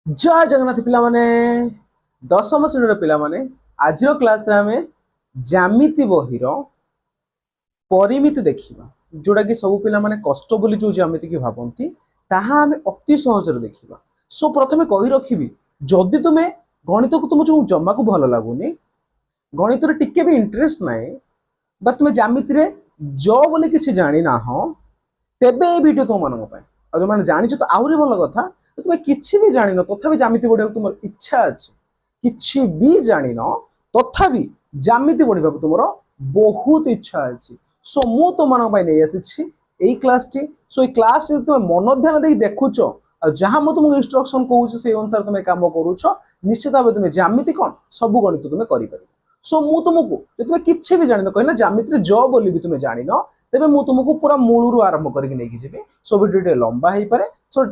जय जगन्नाथ पिला माने दशम श्रेणी पिला माने आज क्लास रे आमे ज्यामिति बहिर परिमिति देखिबा जोटा कि सब पिला माने कष्ट बोली जो ज्यामिति की भाबंती ताहा आमे अति सहज रे देखिबा। सो प्रथमे कहि रखिबी जदि तुमे गणित को तुम जो जम्मा को भल लागुनी गणित रे टिके भी इंटरेस्ट नाए बा तुमे ज्यामिति रे ज बोली किछि जानि ना हो तेबे ए वीडियो तुम मानक पाए आ जो माने जानि तो आहुरी भल कथा तुम किछि भी जानि न तथापि ज्यामिति पढ़िया तुम इच्छा अछि किछि भी जानि न तथापि ज्यामिति पढ़िया तुमर बहुत इच्छा अछि। सो मु तुम मानक पाए नै आसी एई क्लास टी। सो ए क्लास टी तुम मन ध्यान दे देखुछ आ जहां मु तुमको इंस्ट्रक्शन कहूछ से अनुसार तुम काम करूछ निश्चित भाव तुम ज्यामिति कोन सब गणित तुम करि पारिबो। सो मु तुमको तुम किछि भी जानि न कहना ज्यामिति रे ज बोली भी तुम जानि न तेबे मु तुमको पूरा मूलरू आरंभ करके नहीं जीवी। सो वीडियो लंबा हो पारे। सो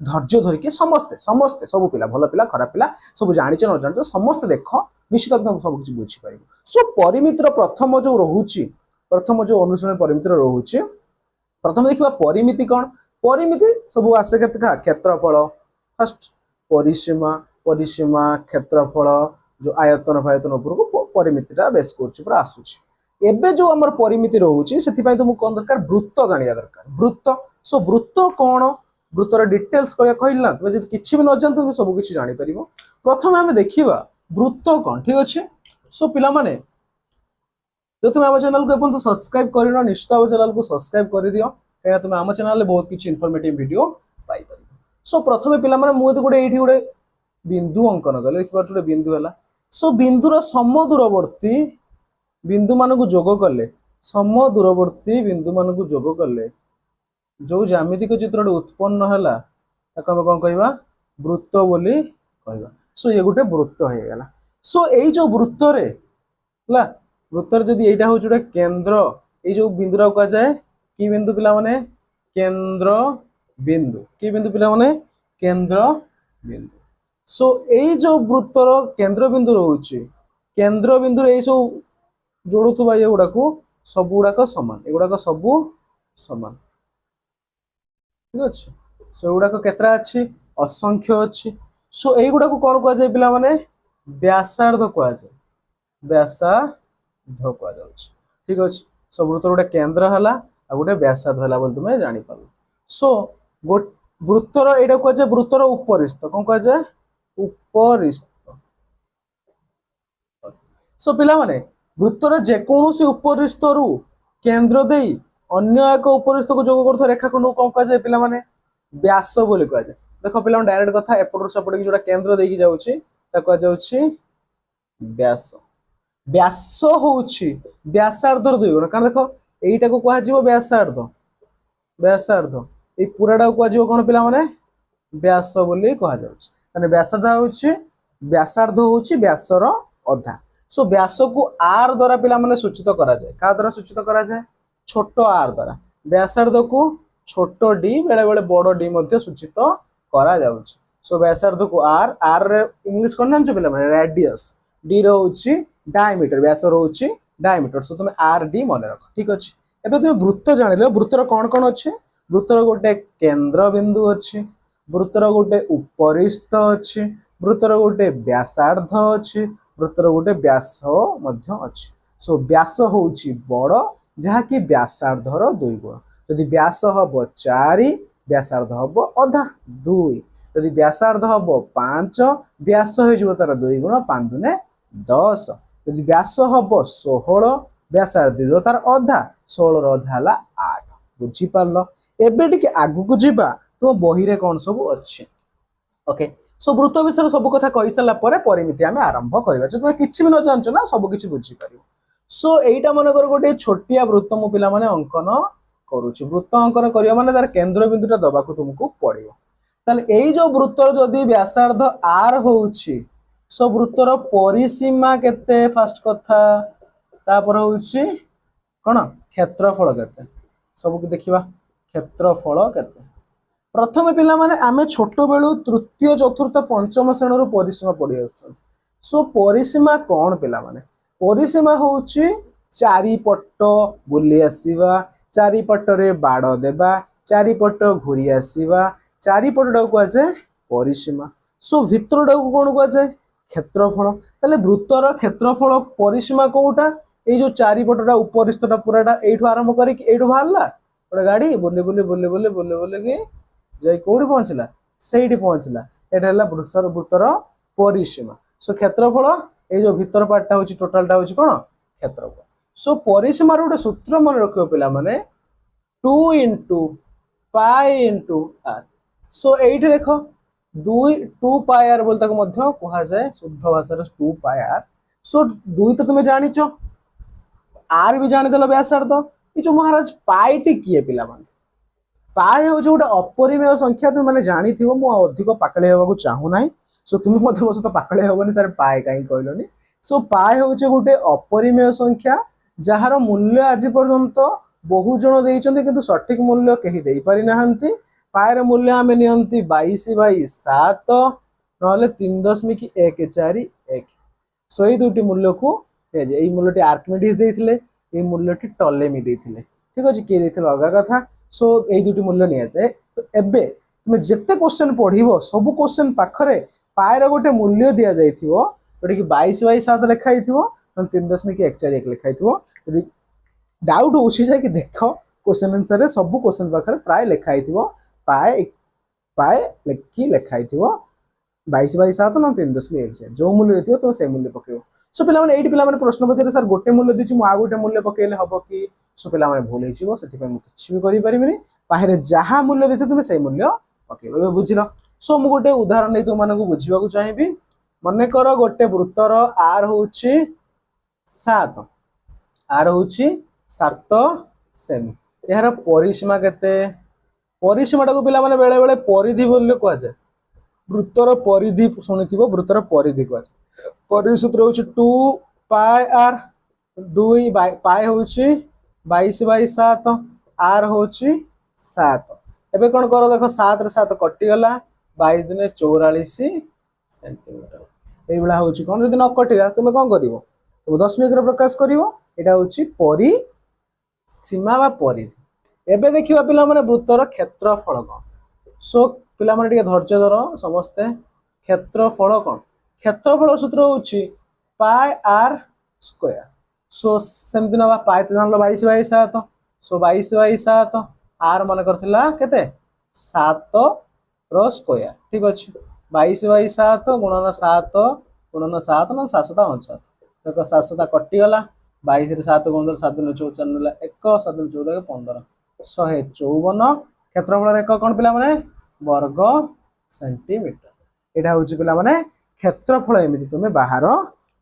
धैर्य धरिकी समस्ते समस्ते सब पिला भल पिला खराब पिला सब जानिच न जानिच समस्ते देख निश्चित तुम सब किसी बुझीपार। सो परिमितिर प्रथम जो रोचे प्रथम जो अनुसरण परिमितिर रोचे प्रथम देखा परिमिति कौन परिमिति सब आसे क्षेत्रफल फर्स्ट परिसीमा परिसीमा क्षेत्रफल जो आयतन फायतन उपरको परिमितिटा बेस कर आसूची। एबे जो हमर परिमिति रोचे से तुमको कौन दरकार वृत्त जानिया दरकार वृत्त। सो वृत्त कौन वृत्तर डिटेल्स कहली ना तुम किसी भी न जानते तुम सब किसी जानी परिबो। प्रथम आम देखा वृत्त कौन ठीक अच्छे। सो पिला माने जो तुम आम चैनल को एपन सब्सक्राइब कर निश्चित भाव चैनल को सब्सक्राइब कर दियो कहीं तुम आम चैनल बहुत किसी इनफॉर्मेटिव वीडियो पाई पार। सो प्रथम पिला माने मुझे गोटे ये गोटे बिंदु अंकन कले देखिए गोटे बिंदु है। सो बिंदुर सम दूरवर्ती बिंदु मान को जोग कले सम दूरवर्ती बिंदु मान को जोग कले जो ज्यामितिक चित्र उत्पन्न है कौन कहवा वृत्त बोली कहवा। सो ये गोटे वृत्त हो गला। सो यही जो वृत्त वृत्तर जदि यहाँ हूँ गोटे केन्द्र ये जो बिंदुरा कह जाए कि बिंदु पिला माने केन्द्र बिंदु कि बिंदु पिला माने केन्द्र बिंदु। सो यही जो वृत्तर केन्द्र बिंदु रोचे केन्द्र बिंदु यही सब जोड़ुवा ये गुड़ाक सब गुड़ाक सामान एगुड़ाक सब सामान ठीक अच्छे। सो गुड़ाक केतरा अच्छी असंख्य अच्छी। सो यही गुड़ाक कौन कह जाए पिला माने व्यासार्ध कह जाए व्यासार्ध कह जाए ठीक अच्छे। सो वृत्तर गोटे केन्द्र है आ गोटे व्यासार्ध है बोली तुम जानी पार। सो वृत्तर यहाँ कह जाए वृत्तर उपरिस्थ कौन कह जाए उपरिस्थ। सो पिला माने वृत्तर जेकोसी उपरिस्थ रु केन्द्र दे अन्य एक उपरिस्थ को जोग कर रेखाखंड को कौन कह जाए पिला माने व्यास बोली कह जाए। देख पिला डायरेक्ट कथा एपट सेपट की जोटा केन्द्र देकी जाउछि ता कह जाउछि व्यास। व्यास होउछि व्यासार्धर दुई गुण कारण देख एईटा को कह जिवो व्यासार्ध व्यासार्ध ए पूराटा को कह जिवो कोन पिला माने व्यास बोली कह जाउछि माने व्यासार्ध होउछि व्यासार्ध होउछि व्यासर अधा। सो व्यास को आर द्वारा पिला माने सूचित करा जाए का द्वारा सूचित करा जाए छोट आर द्वारा व्यासार्ध को छोट डी बेले बेले बड़ डी मध्ये सूचित करा जाउछि। सो व्यासार्ध को आर आर रे इंग्लिश कोन जानछ पिला माने रेडियस डी रोछि डायमीटर व्यास रोछि डायमीटर। सो तुम आर डी मन रख ठीक अछि। एबे तुम वृत्त जानिलो वृत्तर कौन कौन अछि वृत्तर गोटे केन्द्र बिंदु अछि वृत्तर गोटे उपरिस्थ अछि वृत्तर गोटे व्यासार्ध अछि वृत्तर गोटे व्यास मध्य अछि। सो व्यास होउछि बड़ जहा कि व्यासार्धर दुई गुण यदि व्यास हब 4 व्यासार्ध हब अधा 2 यदि व्यासार्ध हब 5 व्यास हो तार दुई गुण 5 दुने 10 यदि व्यास हब 16 व्यासार्ध तार अधा 16 अधा है 8 बुझी पारल। एबे टिके आगु को जीवा तुम बही रे कौन सब अच्छे ओके। सो वृत्त विषय सब कथा कही सारा परिमिति आम आरंभ करवा जो तुम किसी भी न जानच ना सब किसी बुझीपार। सो यहीटा मनकर गोटे छोटिया वृत्त मु पिला माने अंकन करुछि वृत्त अंकन करिया माने तार केन्द्र बिंदुटा दबाकू तुमको पड़ियो ताले एई जो वृत्तर जदि व्यासार्ध आर होउछि सो वृत्तर परिसीमा केते फास्ट कथा तापर होउछि कोन क्षेत्रफल केते सब देखिबा क्षेत्रफल केते। प्रथम पिला माने आमे छोट बेलू तृतीय चतुर्थ पंचम श्रेणी परिसीमा पढ़ी आछन। सो परिसीमा कौन पिला माने परिसीमा होउछि चारिपट बुली आसीबा चारिपटरे बाड़ देबा चारिपट घूरी आसीबा चारिपट को कह जाए परिसीमा। सो भितरटा को कौन कहुए क्षेत्रफल ताले वृत्तर क्षेत्रफल परिसीमा कोटा ये जो चारिपटा उपरिस्थटा पूराटा यू आरंभ करके बाहरला गोटे गाड़ी बुले बुले बुले बुले बुले बुले कि जाई कौटी पहुंचला से पहुंचला यहाँ है वृत्तर परिसीमा सो क्षेत्रफल ये जो भीतर पार्टा हूँ टोटालटा हूँ कौन क्षेत्रफल सो परिसीमार गोटे सूत्र मन रखियो पिला माने 2 इंटू पाई इंटू आर सो ये देख 2 पाई आर बोल कह जाए शुद्ध भाषा 2 पाई आर सो 2 तो तुम्हें जानिच आर भी जानीदेल व्यासार्ध ये जो महाराज पाईटी किए पिला माने पाए हूँ गोटे अपरिमेय संख्या तुम मैंने जानी थी मुझे अधिक पाकड़े होगा चाहूना सो तुम मो सहित पाकड़े हेनी सर पाए कहीं कहलनि सो पाए हूँ गोटे अपरिमेय संख्या जार मूल्य आज पर्यंत बहु जन देते किंतु सठिक मूल्य कहीं दे पारि नाहंती पाएर मूल्य आम नियंती 22/7 ना 3.141 सो ये दुटी मूल्य को यही मूल्यटी आर्किमिडीज देते ये मूल्यटी टलेमी देते ठीक अच्छे किए देते अलग कथा सो ये दुटी मूल्य नि जाए तो एबे तुम जिते क्वेश्चन पढ़ो सब क्वेश्चन पाखरे पाएर गोटे मूल्य दि जाए जोटा कि 22/7 लिखाई 3.141 लिखाई डाउट हो देख क्वेश्चन आंसर रे सब क्वेश्चन पाखरे प्राय लिखाई पाए पाए लिखाई 22/7 ना 3.1 जो मूल्य थी तो से मूल्य पकेब सो पे प्रश्न पचारे सर गोटे मूल्य दी मुझे गोटे मूल्य पकेले हम कि सो पे भूल हो भी करें बाहर जहाँ मूल्य देते तुम से मूल्य पकेब बुझल सो मुझे गोटे उदाहरण नहीं तुम बुझा चाहिए मन कर गोटे वृत्तर आर हूँ 7 आर हूँ 7 सेमी यार परिसीमा केते परिसीमाटा को पिला माने बेले बेले परिधि बोल कह जाए वृत्तर परिधि शुणी वृत्तर परिधि कह जाए परिधि सूत्र हूँ 2 पाई आर 2 पाई हूँ 22/7 आर हूँ 7 एबे कौन कर देख 7 रे 7 कटिगला 22 दिन 44 सेंटीमीटर ये हूँ कौन जब न कटिला तुम कौन कर तुम दशमिक प्रकाश कर यहाँ हूँ परिसीमा परिधि एबे देखिबा पिला माने वृत्तर क्षेत्रफल कौन सो पिला माने टिके धैर्य धर समस्ते क्षेत्रफल कौन क्षेत्रफल सूत्र हूँ पाई आर स्क्वायर सो सेमती ना पाई तो जान 22/7 सो 22/7 आर मन करते 7 रो स्क्वायर ठीक अच्छे 22/7 गुणन 7 गुणन 7 ना 7 देख 7 कटिगला 22 रे 7 गुण 7 दिन 14 1 7 दिन 14 15 154 क्षेत्रफल एक कौन पिला माने वर्ग सेंटीमीटर यहाँ हूँ पिला माने क्षेत्रफल एमती तुम बाहर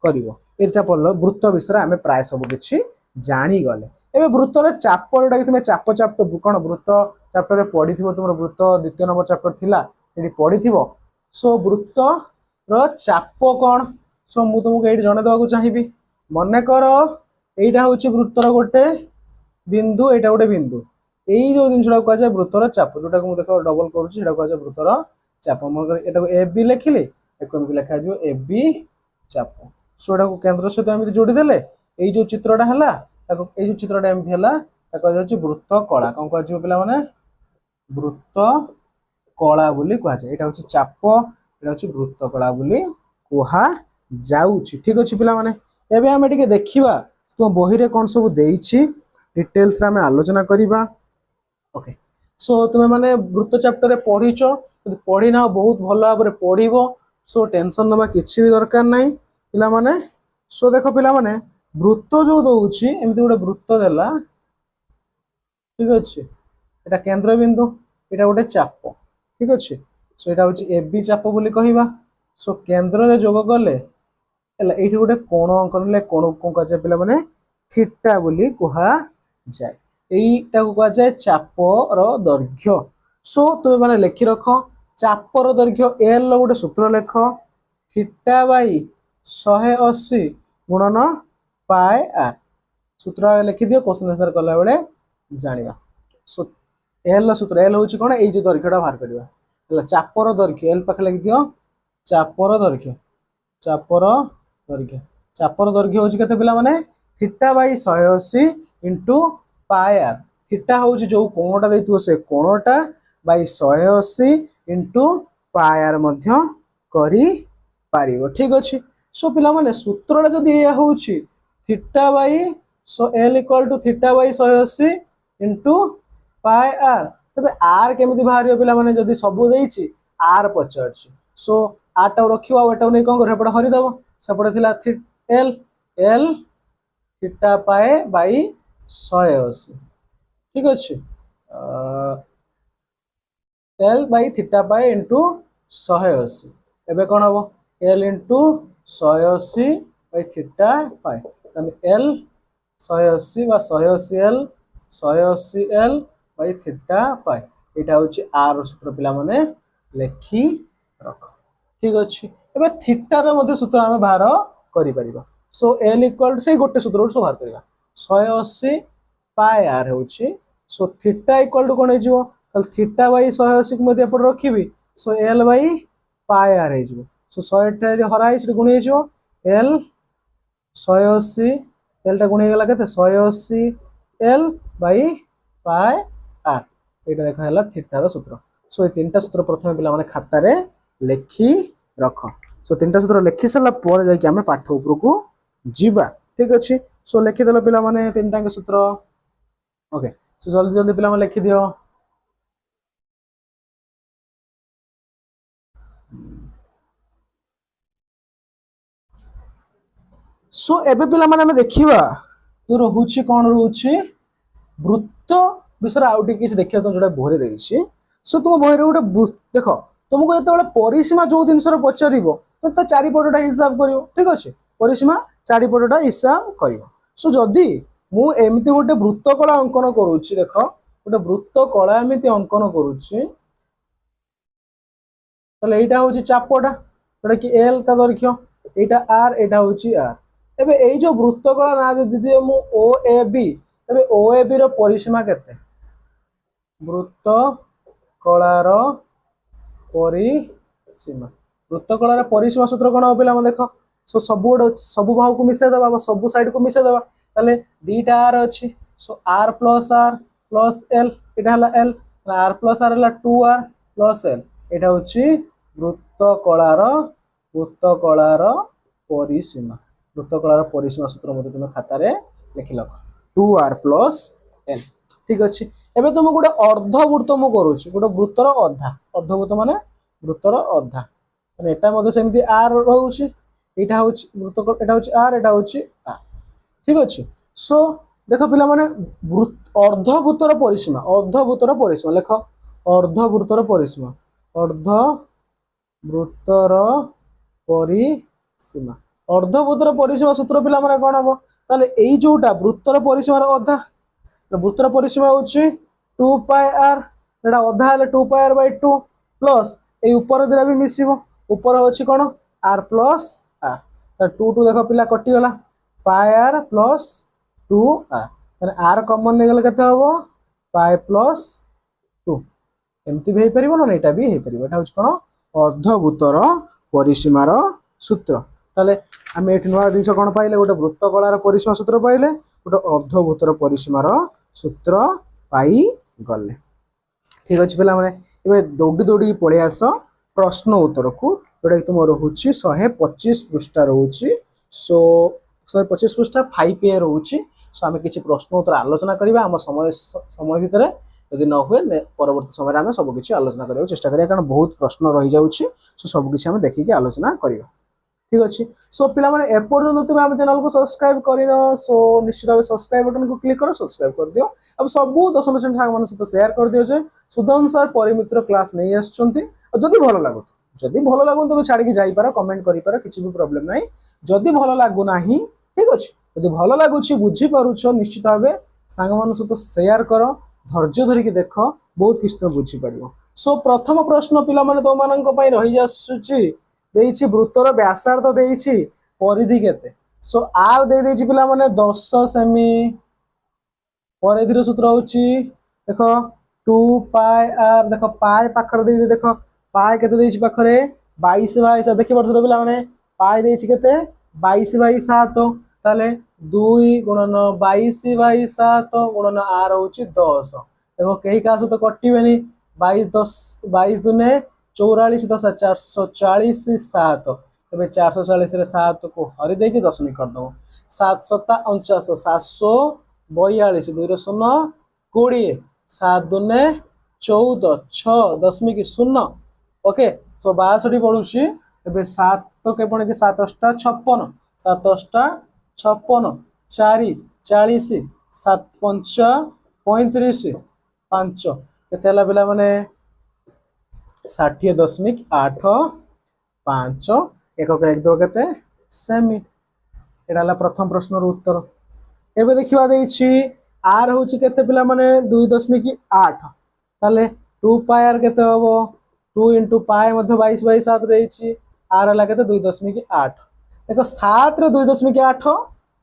कर पढ़ल वृत्त विषय आम प्राय सब किसी जानीगले एवं वृत्तर चाप जोटा कि तुम चाप चैप्टर कौन वृत्त चैप्टर पढ़ी तुम वृत्त द्वितीय नंबर चैप्टर थिला से पढ़ी सो वृत्तर चाप कौन सो मुझे तुमको ये जन देवा चाहिए मन कर यहाँ हूँ वृत्तर गोटे बिंदु यहाँ गोटे बिंदु यही जो जिनसा कहुए वृत्तर चाप जोटा को देख डबल करुँचा कहुए वृत्तर चाप यहाँ ए बी लिखिले एक लिखा ए बी चाप सो यहाँ केन्द्र सहित एमती जोड़ीदेले यही जो चित्रटा है जो चित्रटा एमती है कह वृत्त कला कौन कह पे मैंने वृत्त कला बोली कहुए यहाँ हूँ चाप यहाँ हूँ वृत्त कला बोली कहुच्छी ठीक अच्छे पिला माने एबे आमे टिके देखिबा तुम बही रे कौन सब देइछि डिटेल्स रे आमे आलोचना करिबा ओके सो तुम माने वृत्त चैप्टर रे पढ़िचो पढ़ी ना बहुत भल भाव में पढ़ो सो टेंशन नवा किसी भी दरकार नहीं पिला माने सो देख पिला माने वृत्त जो दउछि एमती गोटे वृत्त देला ठीक अच्छे यहाँ केंद्र बिंदु यहाँ गोटे चाप ठीक अच्छे सो यहाँ हूँ ए बी चाप बोली कहवा सो केन्द्र रे जोग गले ये गोटे कोण अंकन कोण कौन कहुए पे मैंने थीटा बोली कहुए यहीटा को कहुए चापर दैर्घ्य सो तुम मैंने लिखि रख चापर दैर्घ्य एल गोटे सूत्र लेख थीटा बाई 180 गुणन पाए आर सूत्र लिखिदियो क्वेश्चन आंसर कला बेले जानिबा सो एल सूत्र एल हूँ कौन ये दैर्घ्यटा बाहर करवा चापर दैर्घ्य एल पाखे लिखिदियो चापर दैर्घ्य चापर दैर्घ्य हूँ के पिला माने theta by 180 into pi r theta हूँ जो कोणटा देथिबो से कोणटा बाई 180 इंटू पाए आर करी पारिबो ठीक अछि सो पिला माने सूत्रटा जदी या होउची थीटा बाई सो l equal to theta by 180 into pi r तबे r केमिति बाहरियो पिला माने जदी सबु देइची r पचारची सो r टा रखियो आ एटा नै कोन करे पड हरि दबो सेपडे थिला l l थीटा पाए बाई 180 ठीक अछि l बाई थीटा पाए इनटू 180 एबे कोन हबो l इनटू 180 बाई थीटा पाए तने l 180 बा 180 l 180 l बाई थीटा पाए एटा होची r सूत्र पिला माने लेखि रख ठीक अछि एबे थीटा रो मध्ये सूत्र हम बाहर करि परिबा सो l इक्वल से गोटे सूत्र सो बाहर करिबा 180 पाए r होची सो थीटा इक्वल टू कोन हे जिवो तल थीटा बाई 180 को मध्ये पर रखिबी सो l बाई पाए r हे जिवो सो 100 टा जे हराई से गुण हे जिवो l 180 l टा गुण हे गला केते 180 l बाई पाए r एटा देखा हला थीटा रो सूत्र सो ए तीनटा सूत्र प्रथम पिला माने खाता रे लेखि रख सो तीनटा सूत्र लेखि सला पर जाय कि हमें पाठ ऊपर को जीवा ठीक अछि सो लेखि देला पिला माने तीनटा के सूत्र ओके सो जल्दी जल्दी पिला माने लेखि दियो सो एबे पिला माने हमें देखिबा जो रहउछि कोन रहउछि वृत्त विषय आउटी किछ देखियो तो जोडा भोरे देइछि सो तुम भोरे गोटे देखो तुमको जेतेबेले परिसीमा जो जिनसर पचारिबो तो ता चारि पटटा हिसाब करिवो ठीक अछि परिसीमा चारि पटटा हिसाब करिवो सो जदी मु एमिति गोटे वृत्तकला अंकन करूछि देखो गोटे वृत्तकला एमिति अंकन करूछि तले एटा होछि चापटा जोटा कि l ता दर्घ्य एटा r एटा होछि r एबे एई जो वृत्तकला ना दे दियो मु OAB तबे OAB रो परिसीमा केते वृत्तकलार परिसीमा वृत्तकलार परिसीमा सूत्र कोन होबेला हम देखो सो सब भाग को मिसे दबा सब साइड को मिसे दबा तले दीटा r अछि सो r प्लस l एटा हला l r प्लस r हला 2r प्लस l एटा होछि वृत्तकलार परिसीमा सूत्र मते तुम खाता रे लिखि लख 2r प्लस l ठीक अछि एबे तुम गोटे अर्धवृत्त मु करूछि गोटे वृत्तर अर्धवृत्त माने वृत्तर अर्धा माने एटा मते सेमिति r रहउछि एटा होछि वृत्त एटा होछि r एटा होछि r ठीक अछि सो देखो पिला माने अर्धवृत्तर परिसीमा लेख अर्धवृत्तर परिसीमा अर्धवृत्तर परिसीमा सूत्र पिला माने कोन हबो ताले एई जोटा वृत्तर परिसीमार अधा वृत्तर परिसीमा होछि 2 पाई r एटा अधा हले 2 पाई r बाय 2 प्लस ए ऊपर दिरा भी मिसिबो ऊपर होछि कोन r प्लस r त 2 2 देखो पिला कटि गला पाई r प्लस 2r तने r कॉमन ने गले केते हबो पाई प्लस 2 एमती भी परिबो न एटा भी हे परिबो एटा होछि कोन अर्धवृत्तर परिसीमार सूत्र ताले हम एठी नवा दिस कोन पाइले गोटे वृत्तकलार परिसीमा सूत्र पाइले गोटे अर्धवृत्तर परिसीमार सूत्र पाई गले ठीक अछि पिला माने एबे दौडी दौडी पळे आस प्रश्न उत्तर को जोटा तुम रहउछि 125 पृष्ठ रहउछि सो 125 पृष्ठ 5a रहउछि सो हम किछि प्रश्न उत्तर आलोचना करिबा हम समय भितरे यदि न हुए परवर्ती समय हम सब किछि आलोचना करियो चेष्टा करिया कारण बहुत प्रश्न रहि जाउछि सो सब किछि हम देखि के आलोचना करियो ठीक अछि सो पिला माने एपर्यंत तुम हम चैनल को सब्सक्राइब करिनो सो निश्चित भाव सब्सक्राइब बटन को क्लिक करो सब्सक्राइब कर दियो अब सब 10 श्रेणी साग मन सहित शेयर कर दियो जे सुदन सर परिमित्र क्लास नै आछंती जदी भलो लागो तबे छाडी के जाई पारो कमेंट करि पारो किछि भी प्रॉब्लम नै जदी भलो लागो नाही ठीक अछि जदी भलो लागो छी बुझी पारुछो निश्चित भाव साग मन सहित शेयर करो धैर्य धरि के देखो बहुत किछ तो बुझी पारिबो सो प्रथम प्रश्न पिला माने तो मानन को पई रहि जासुची देइछि वृत्तर व्यासार्ध देइछि परिधि केते सो r दे देइछि पिला माने 10 सेमी परिधिर सूत्र होछि देखो 2 पाई r देखो पाई पाखर दे देखो पाई केते देइछि पाखरे 22 बाई 7 देखि परछ पिला माने पाई देइछि केते 22 बाई 7 ताले 2 गुणन 22 बाई 7 गुणन r होछि 10 देखो केही का सहित कटिबेनी 22 10 22 दुने 44 दशा 440 7 तेरे 440 7 को हरि देकी दशमिक कर दो 7 7 49 742 2 शून्य 20 7 दूने 14 6 दशमिक 0 ओके सो 62 पड़ुची एबे 7 के पणे के 7 8 56 7 8 56 4 40 7 5 35 5 केते हला पिला माने 60.85 एकक एक दो केते सेमी एडा हला प्रथम प्रश्न रो उत्तर एबे देखिबा देछि आर होछि केते पिला माने 2.8 ताले 2 पाई आर केते हबो 2 into पाई मध्ये 22/7 देछि आर हला केते 2.8 देखो 7 रे 2.8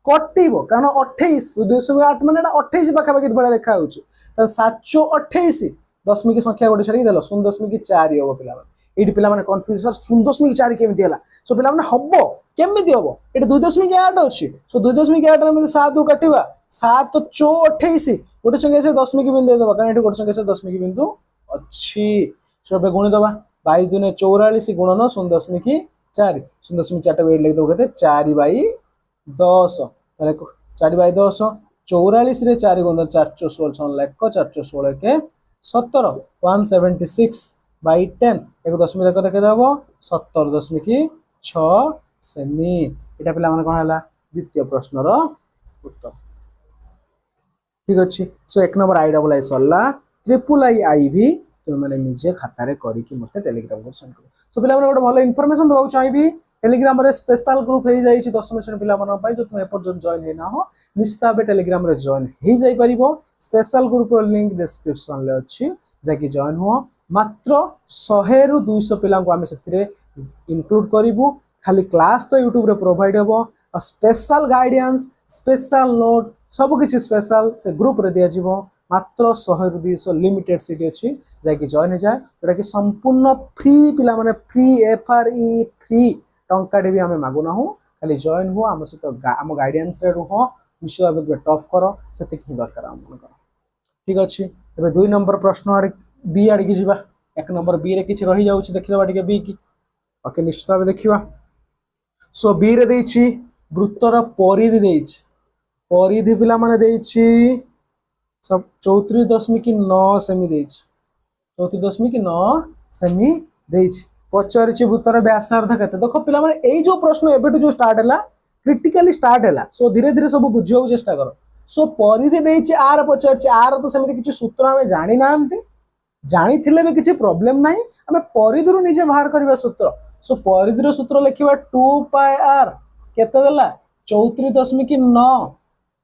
कटिबो कारण 28 2.8 माने 28 पाखा पाखि बडा देखा होछि त 728 दशमिक संख्या गोटे छाड़ी देलो 0.4 हबो पिला माने एडी पिला माने कंफ्यूज सर 0.4 केमिति हला सो पिला माने हबो केमिति हबो एटी 2.8 अछि सो 2.8 रे मध्ये 7 को काटिबा 7 चो 28 गोटे संख्या से दशमिक बिंदु दे दबा कारण एटी गोटे संख्या से दशमिक बिंदु अछि सो बे गुणी दबा 22 दुने 44 गुणन 0.4 0.4 टा लिख दो केते 4/10 ताले 4/10 44 रे 4 गुणन 416 लाख 416 के 17 176/10 एक दशमिक रेखा रखे देबो 17.6 सेमी एटा पिला माने कोन हला द्वितीय प्रश्न रो उत्तर ठीक अछि सो एक नंबर आई डबल आई सरला ट्रिपल आई आई भी तो माने निजे खाता रे करी कि मते टेलीग्राम को सेंड करो सो पिला माने गोटे भलो इंफॉर्मेशन दबाउ चाहिबी टेलीग्राम रे स्पेशल ग्रुप हे जाई छि 10 श्रेणी पिला माने पई जो तुम एपर्जन जॉइन हे ना हो निश्चित भाबे टेलीग्राम रे जॉइन हे जाई परिबो स्पेशल ग्रुप रो लिंक डिस्क्रिप्शन ले अछि जाकी जॉइन हो मात्र 100 रु 200 पिला को आमे सेतिरे इंक्लूड करिवु खाली क्लास तो यूट्यूब रे प्रोवाइड हेबो आ स्पेशल गाइडेंस स्पेशल नोट सब किछि स्पेशल से ग्रुप रे दिया जिवो मात्र 100 रु 200 लिमिटेड सीट अछि जाकी जॉइन हे जाय जेटा कि संपूर्ण फ्री पिला माने फ्री एफआरई फ्री टंका भी हमें मागु ना हो खाली जॉइन हो हम सहित हम गाइडेंस रे रहो निश्चय भाबे टॉप करो सेति कि दरकार हम करो ठीक अछि एबे 2 नंबर प्रश्न आड़ बी आड़ की जिबा 1 नंबर बी रे किछ रहि जाउछि देखिबा टिके बी की ओके निश्चित भाबे देखिबा सो बी रे देछि वृत्तर परिधि देछि परिधि पिला माने देछि सब 34.9 सेमी देछि 34.9 सेमी देछि पचारिछि वृत्तर व्यासार्ध केते देखो पिला माने एई जो प्रश्न एबेटू जो स्टार्ट हला क्रिटिकली स्टार्ट हला सो धीरे धीरे सब बुझियो चेष्टा करो सो परिधि देछि आर पचारिछि आर तो सेमिति किछि सूत्र हमें जानि नांती जानि थिले भी किछि प्रॉब्लम नाही हमें परिधिरु निजे बाहर करबा सूत्र सो परिधिर सूत्र लिखिबा 2 पाई आर केते देला 34.9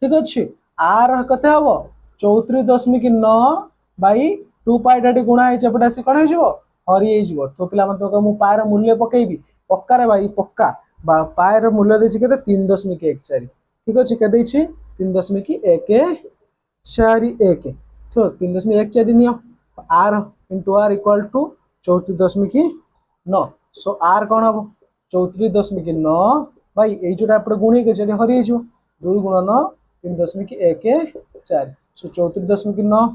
ठीक अछि आर कते हबो 34.9 बाई 2 पाई टाटी गुणा हे चपटा से कोन हे जिवो हरि हे जिवो तो पिला मन तो मु पाएर मूल्य पकेइबी पक्का रे भाई पक्का बा पाएर मूल्य देछि केते 3.14 ठीक अछि के देछि 3.141 तो 3.14 neo r into r equal to 34.9 so r कोन हबो 34.9 भाई ए जोटा आपण गुणी के जे हरि हिजो 2 गुणन 3.14 सो 34.9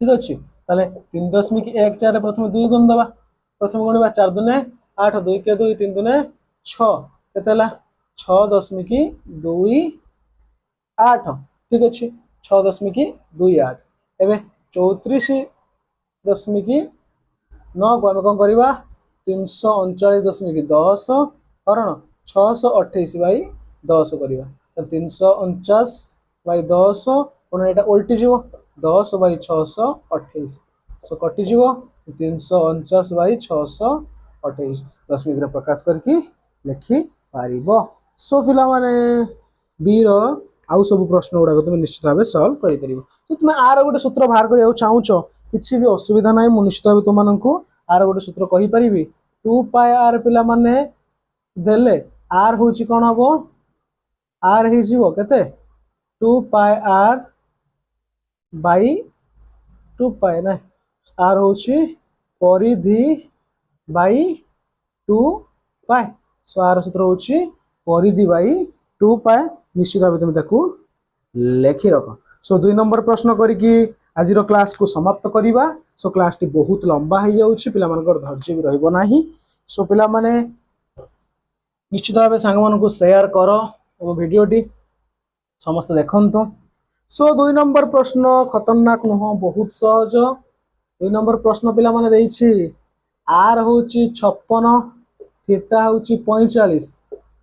ठीक अछि ताले 3.14 प्रथम 2 गुण दबा प्रथम गुणबा 4 दुने 8 2 के 2 3 दुने 6 केतला 6.28 ठीक अछि 6.28 एबे 34.9 को हम कोन करबा 339.10 करण 628/10 करबा तो 349/10 कोन एटा उल्टी जीवो 10/628 सो कटि जीवो 349/628 दशमिक रे प्रकाश करके लिखि पारिबो सो फिला माने बी रो आउ सब प्रश्न गुडा तुम निश्चित भाव सॉल्व करि परिबो तो तुम आर गोटे सूत्र बाहर करिया चाहूचो किछि भी असुविधा नाही मु निश्चित भाव तुमनकु आर गोटे सूत्र कहि परिबी 2 पाई आर पिला माने देले आर होची कोन हबो आर हि जीवो केते 2 पाई आर बाई 2 पाई ना आर होची परिधि बाई 2 पाई सो आर सूत्र होची परिधि बाई 2 पाई निश्चित भाव तुम ताकू लेखि रख सो 2 नंबर प्रश्न करी कि आज क्लास को समाप्त करवा। सो क्लास टी बहुत लंबा हो जाऊँगी पिला धैर्य भी रहिबो नाही। सो पिला माने निश्चित भाव सांग मानू शेयर कर भिडटी समस्त देखु। सो 2 नंबर प्रश्न खतरनाक नुह बहुत सहज। 2 नंबर प्रश्न पिला माने देछि आर होची 56 थीटा होची 45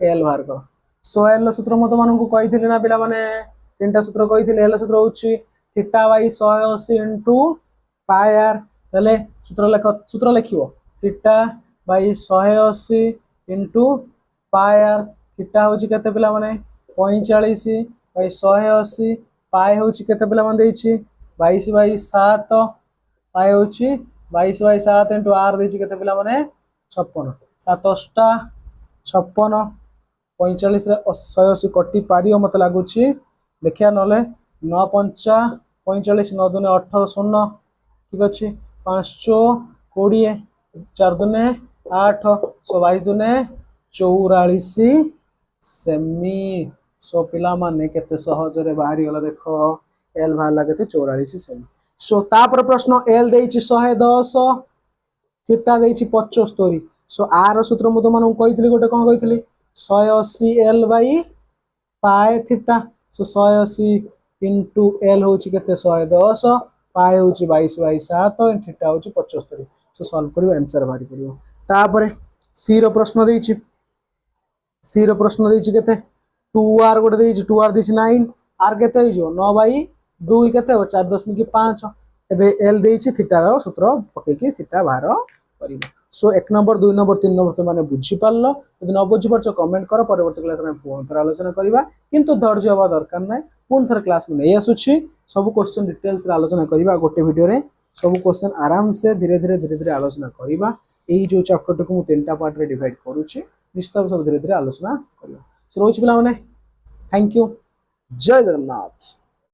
एल बाहर कर। सो एल सूत्र मत मानू कही ना पिला माने 3टा सूत्र कही। एल सूत्र होची theta by 180 into pi R. तले सूत्र लिखिबो theta by 180 into pi R. Theta होची केते पिला माने 45 बाई 180 पाई होची केते पिला माने देछि 22 बाई 7 पाई होची 22 बाई 7 इंटू आर देछि केते पिला माने 56 7 टा 56 45 रे 180 कटी पारियो मत लागुछि। देखिया नले 9 पंचा 45 9 दुने 18 शून्य ठीक अच्छे 5 20 4 दुने 8 22 दुने 44 सेमी। सो पिला माने केते सहज रे बाहरी गला देख एल बाहर केते 44 सेमी। सो तापर प्रश्न एल देछि 110 थीटा देछि 75। सो आर सूत्र मु तो मानु कहितली गोटे कोन कहितली 180 L by pi theta. So 180 into L होची केते 110 पाई होची 22 बाई 7 थीटा होची 75। सो सॉल्व करियो आंसर बाहरी पड़ियो। तापर सी रो प्रश्न देछि सी रो प्रश्न देछि केते 2r गोटे देछि 2r देछि 9 r केते हो जो 9 बाई 2 केते हो 4.5 एबे एल देछि थीटा रो सूत्र पके के थीटा बाहर करियो। सो 1 नंबर 2 नंबर 3 नंबर तो माने बुझी पारलो। यदि न बुझी परछ कमेंट करो परवर्ती क्लास में पुन थर आलोचना करबा। किंतु धैर्य हवा दरकार नै पुन थर क्लास में नै आसुछि सब क्वेश्चन डिटेल्स रे आलोचना करबा। गोटे वीडियो रे सब क्वेश्चन आराम से धीरे धीरे आलोचना करबा। एई जो चैप्टर टको मु 3टा पार्ट रे डिवाइड करूछि निश्चित सब धीरे धीरे आलोचना करबा। सो रोज पिला माने थैंक यू जय जगन्नाथ।